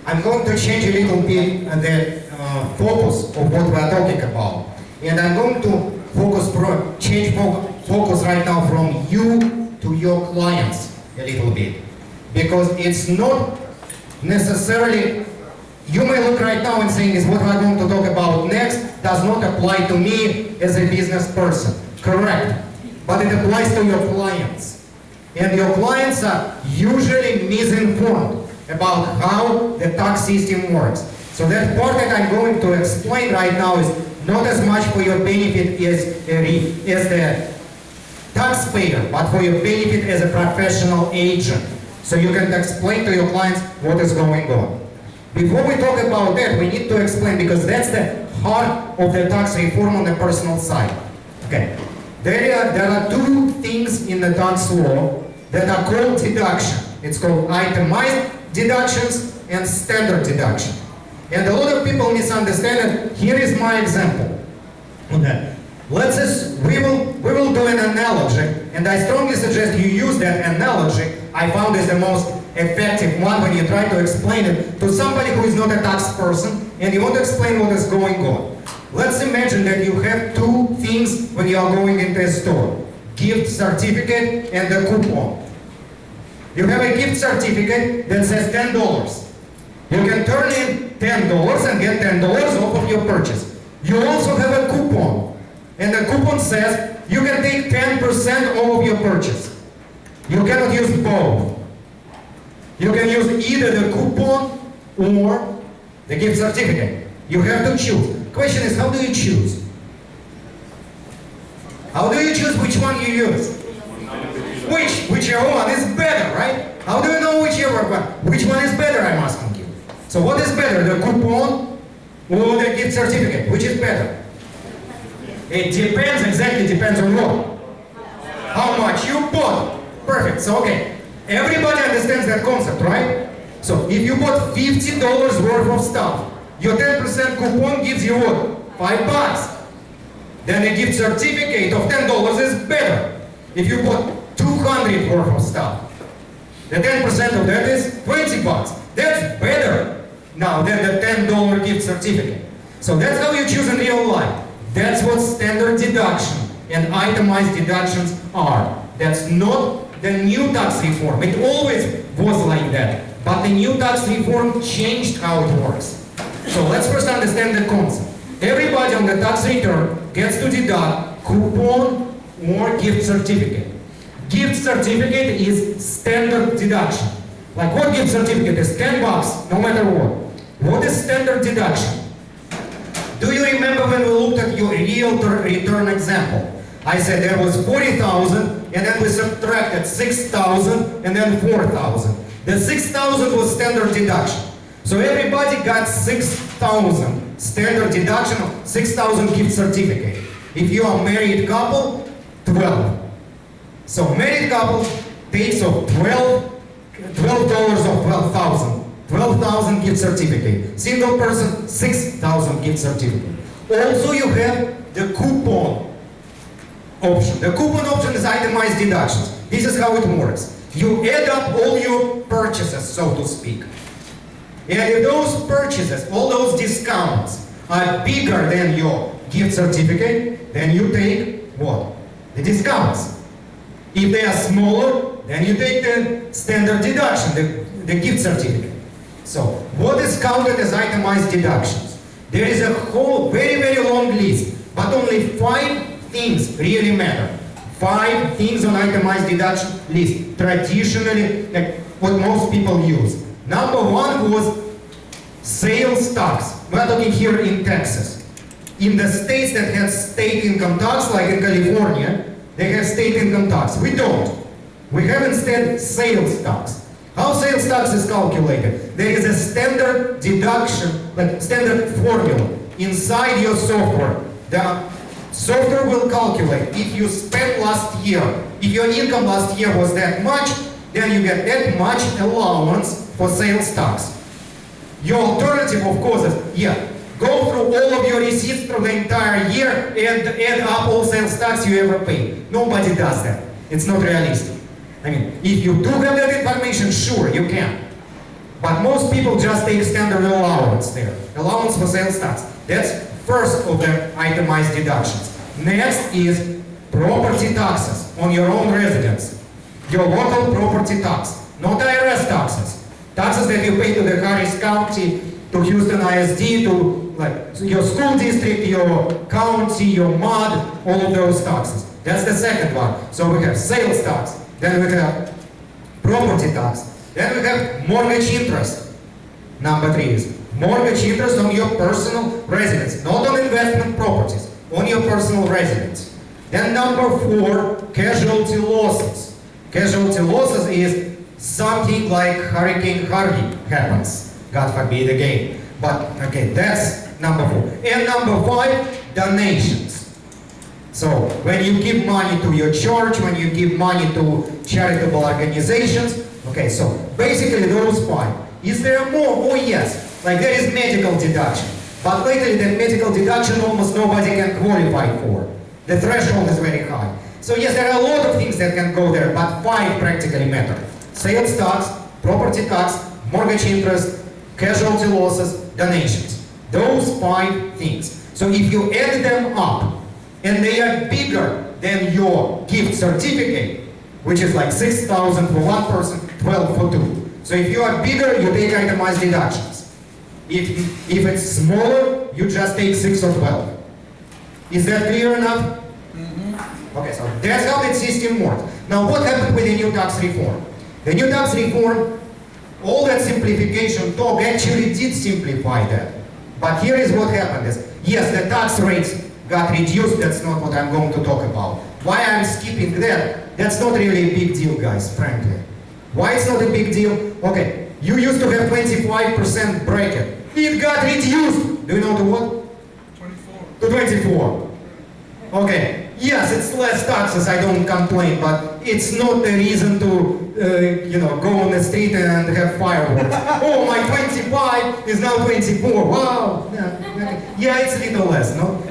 I'm going to change a little bit the focus of what we are talking about. And I'm going to change focus right now from you to your clients a little bit. Because it's not necessarily, you may look right now and saying is what we're going to talk about next does not apply to me as a business person. Correct. But it applies to your clients. And your clients are usually misinformed about how the tax system works. So that part that I'm going to explain right now is not as much for your benefit as the taxpayer, but for your benefit as a professional agent. So you can explain to your clients what is going on. Before we talk about that, we need to explain, because that's the heart of the tax reform on the personal side. Okay. There are two things in the tax law that are called deduction. It's called itemized deductions and standard deduction. And a lot of people misunderstand it. Here is my example. Okay. We will do an analogy, and I strongly suggest you use that analogy. I found is the most effective one when you try to explain it to somebody who is not a tax person and you want to explain what is going on. Let's imagine that you have two things when you are going into a store. Gift certificate and a coupon. You have a gift certificate that says $10. You can turn in $10 and get $10 off of your purchase. You also have a coupon. And the coupon says you can take 10% off of your purchase. You cannot use both. You can use either the coupon or the gift certificate. You have to choose. The question is, how do you choose? How do you choose which one you use? Whichever one is better, right? How do you know whichever one? Which one is better, I'm asking you. So what is better, the coupon or the gift certificate? Which is better? It depends, exactly depends on what? How much you bought. Perfect, so okay. Everybody understands that concept, right? So if you bought $50 worth of stuff, your 10% coupon gives you what? $5. Then a gift certificate of $10 is better. If you bought $200 worth of stuff, the 10% of that is $20. That's better now than the $10 gift certificate. So that's how you choose in real life. That's what standard deduction and itemized deductions are. That's not the new tax reform. It always was like that. But the new tax reform changed how it works. So let's first understand the concept. Everybody on the tax return gets to deduct coupon or gift certificate. Gift certificate is standard deduction. Like what gift certificate is? $10, no matter what. What is standard deduction? Do you remember when we looked at your realtor return example? I said there was 40,000 and then we subtracted 6,000 and then 4,000. The 6,000 was standard deduction. So everybody got 6,000 standard deduction of 6,000 gift certificate. If you are a married couple, 12. So married couple takes of $12 of 12,000. 12,000 gift certificate. Single person, 6,000 gift certificate. Also you have the coupon option. The coupon option is itemized deductions. This is how it works. You add up all your purchases, so to speak. And if those purchases, all those discounts are bigger than your gift certificate, then you take what? The discounts. If they are smaller, then you take the standard deduction, the gift certificate. So, what is counted as itemized deductions? There is a whole very, very long list, but only 5 things really matter. 5 things on itemized deduction list, traditionally, like what most people use. Number 1 was sales tax. We're talking here in Texas. In the states that have state income tax, like in California, they have state income tax. We don't. We have instead sales tax. How sales tax is calculated? There is a standard deduction, like standard formula inside your software. The software will calculate if you spent last year, if your income last year was that much, then you get that much allowance for sales tax. Your alternative, of course, is, go through all of your receipts through the entire year and add up all sales tax you ever paid. Nobody does that. It's not realistic. I mean, if you do have that information, sure, you can. But most people just take standard allowance there. Allowance for sales tax. That's first of the itemized deductions. Next is property taxes on your own residence. Your local property tax. Not IRS taxes. Taxes that you pay to the Harris County, to Houston ISD, to like your school district, your county, your MUD, all of those taxes. That's the second one. So we have sales tax, then we have property tax, then we have mortgage interest. Number 3 is mortgage interest on your personal residence, not on investment properties, on your personal residence. Then number 4, casualty losses. Casualty losses is something like Hurricane Harvey happens, God forbid again. But okay, that's number 4. And number 5, donations. So when you give money to your church, when you give money to charitable organizations, okay, so basically those 5. Is there more? Oh yes, like there is medical deduction. But lately that medical deduction almost nobody can qualify for. The threshold is very high. So yes, there are a lot of things that can go there, but 5 practically matter. Sales tax, property tax, mortgage interest, casualty losses, donations. Those 5 things. So if you add them up, and they are bigger than your gift certificate, which is like 6,000 for one person, 12 for 2. So if you are bigger, you take itemized deductions. If it's smaller, you just take 6 or 12. Is that clear enough? Okay, so that's how the system works. Now what happened with the new tax reform? The new tax reform, all that simplification talk actually did simplify that. But here is what happened is, yes, the tax rates got reduced, that's not what I'm going to talk about. Why I'm skipping that? That's not really a big deal, guys, frankly. Why it's not a big deal? Okay, you used to have 25% bracket. It got reduced. Do you know to what? 24. To 24. Okay, yes, it's less taxes, I don't complain, but it's not a reason to, go on the street and have fireworks. Oh, my 25 is now 24, wow. Yeah, it's a little less, no?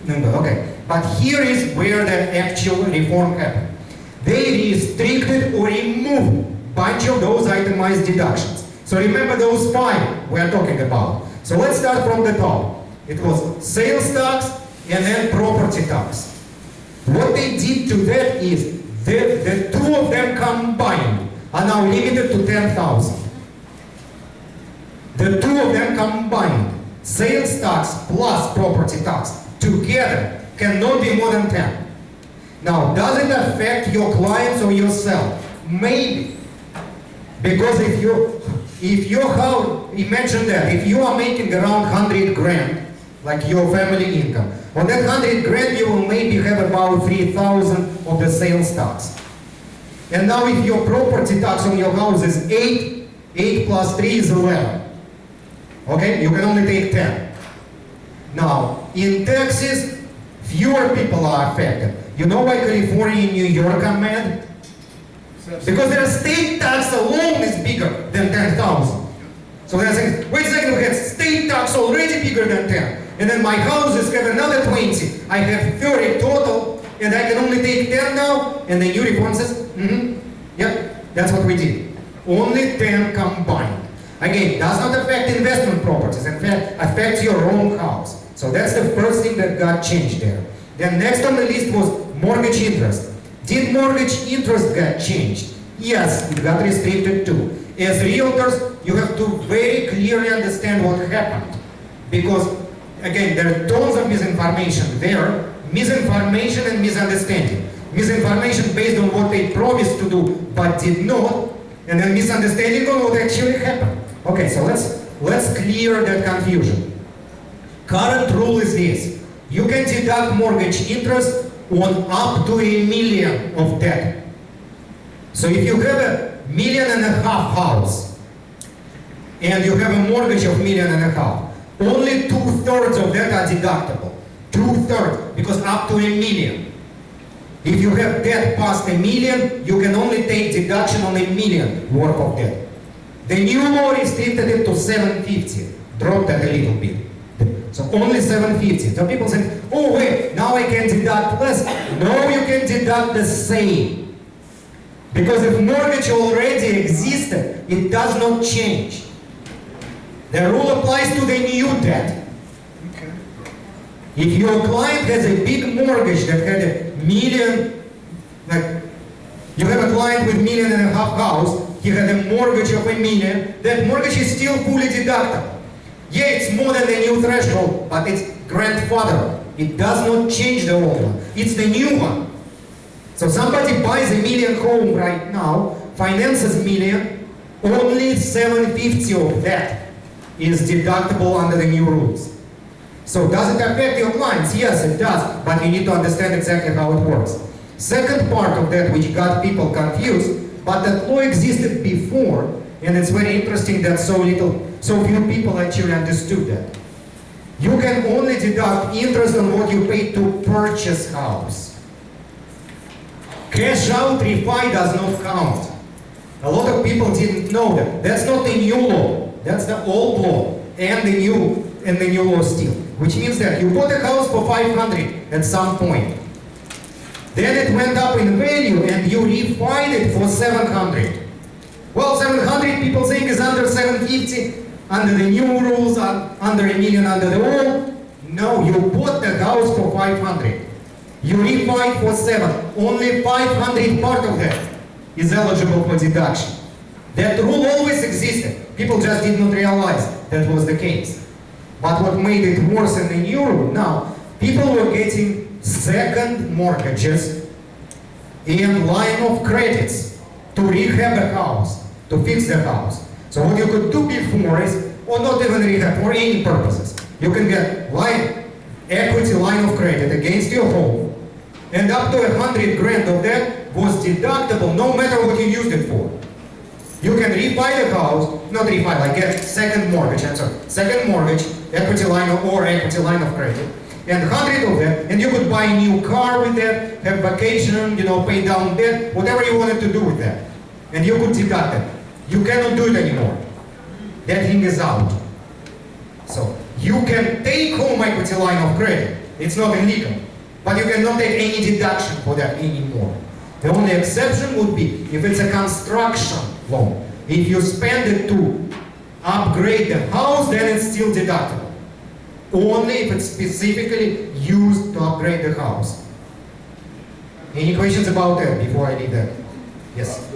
Okay, but here is where the actual reform happened. They restricted or removed a bunch of those itemized deductions. So remember those 5 we are talking about. So let's start from the top. It was sales tax and then property tax. What they did to that is the 2 of them combined are now limited to 10,000. The 2 of them combined, sales tax plus property tax, together cannot be more than 10. Now, does it affect your clients or yourself? Maybe. Because if your house, imagine that, if you are making around 100 grand, like your family income, on that 100 grand you will maybe have about 3,000 of the sales tax. And now if your property tax on your house is 8 plus 3 is 11. Okay, you can only take 10. Now, in Texas, fewer people are affected. You know why California and New York are mad? Because their state tax alone is bigger than 10,000. So they're saying, wait a second, we have state tax already bigger than 10. And then my houses have another 20. I have 30 total, and I can only take 10 now. And the new reform says, yep, that's what we did. Only 10 combined. Again, does not affect investment properties. In fact, affects your own house. So that's the first thing that got changed there. Then next on the list was mortgage interest. Did mortgage interest get changed? Yes, it got restricted too. As realtors, you have to very clearly understand what happened. Because, again, there are tons of misinformation there. Misinformation and misunderstanding. Misinformation based on what they promised to do but did not, and then misunderstanding on what actually happened. Okay, so let's clear that confusion. Current rule is this. You can deduct mortgage interest on up to $1 million of debt. So if you have $1.5 million house and you have a mortgage of $1.5 million, only 2/3 of that are deductible. 2/3, because up to $1 million. If you have debt past $1 million, you can only take deduction on $1 million worth of debt. The new law restricted it to $750, dropped that a little bit. So only $750. So people say, oh wait, now I can deduct less. No, you can deduct the same. Because if mortgage already existed, it does not change. The rule applies to the new debt. Okay. If your client has a big mortgage that had a million, like you have a client with $1.5 million house, he had a mortgage of $1 million, that mortgage is still fully deductible. Yeah, it's more than the new threshold, but it's grandfather. It does not change the old one. It's the new one. So somebody buys $1 million home right now, finances $1 million, only $750 of that is deductible under the new rules. So does it affect your clients? Yes, it does, but you need to understand exactly how it works. Second part of that which got people confused, but that law existed before, and it's very interesting that so few people actually understood that. You can only deduct interest on what you paid to purchase house. Cash out refi does not count. A lot of people didn't know that. That's not the new law. That's the old law and the new law still. Which means that you bought a house for $500 at some point. Then it went up in value and you refined it for $700. Well, 700 people think is under 750, under the new rules, under $1 million under the old. No, you bought the house for 500. You refined for 7. Only 500 part of that is eligible for deduction. That rule always existed. People just did not realize that was the case. But what made it worse in the new rule, now, people were getting second mortgages and line of credits to rehab a house, to fix the house. So what you could do before is, or not even rehab, for any purposes, you can get equity line of credit against your home, and up to $100,000 of that was deductible no matter what you used it for. You can refi the house, not refi, like get second mortgage, second mortgage, equity line or equity line of credit, and 100 of that, and you could buy a new car with that, have vacation, pay down debt, whatever you wanted to do with that. And you could deduct it. You cannot do it anymore. That thing is out. So you can take home equity line of credit. It's not illegal. But you cannot take any deduction for that anymore. The only exception would be if it's a construction loan. If you spend it to upgrade the house, then it's still deductible. Only if it's specifically used to upgrade the house. Any questions about that before I leave that? Yes?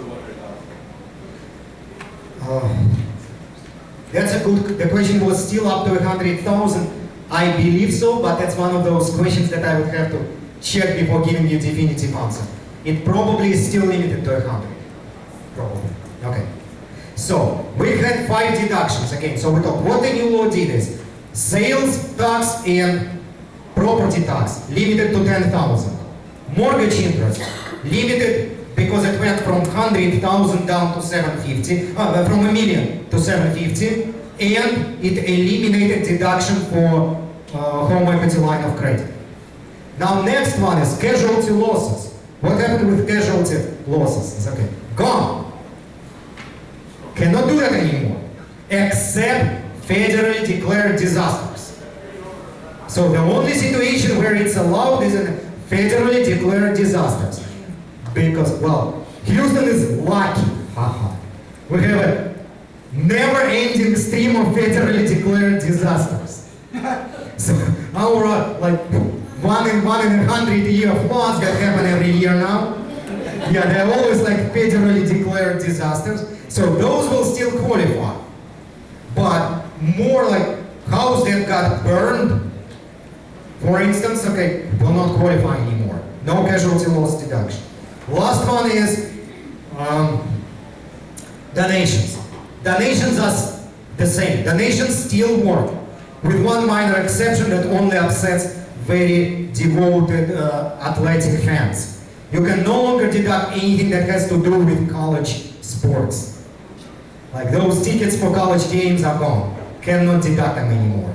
That's a good, the question was still up to 100,000. I believe so, but that's one of those questions that I would have to check before giving you definitive answer. It probably is still limited to 100. Probably. Okay. So, we had 5 deductions again. So we thought what the new law did is sales tax and property tax limited to 10,000. Mortgage interest limited because it went from 100,000 down to 750, from $1 million to 750, and it eliminated deduction for home equity line of credit. Now next one is casualty losses. What happened with casualty losses? It's okay. Gone. Cannot do that anymore, except federally declared disasters. So the only situation where it's allowed is in federally declared disasters. Because, well, Houston is lucky. We have a never-ending stream of federally declared disasters. So our, like, 1 in 100-year floods that happen every year now, yeah, they're always like federally declared disasters. So those will still qualify. But more like house that got burned, for instance, okay, will not qualify anymore. No casualty loss deduction. Last one is donations. Donations are the same. Donations still work, with one minor exception that only upsets very devoted athletic fans. You can no longer deduct anything that has to do with college sports. Like those tickets for college games are gone. Cannot deduct them anymore.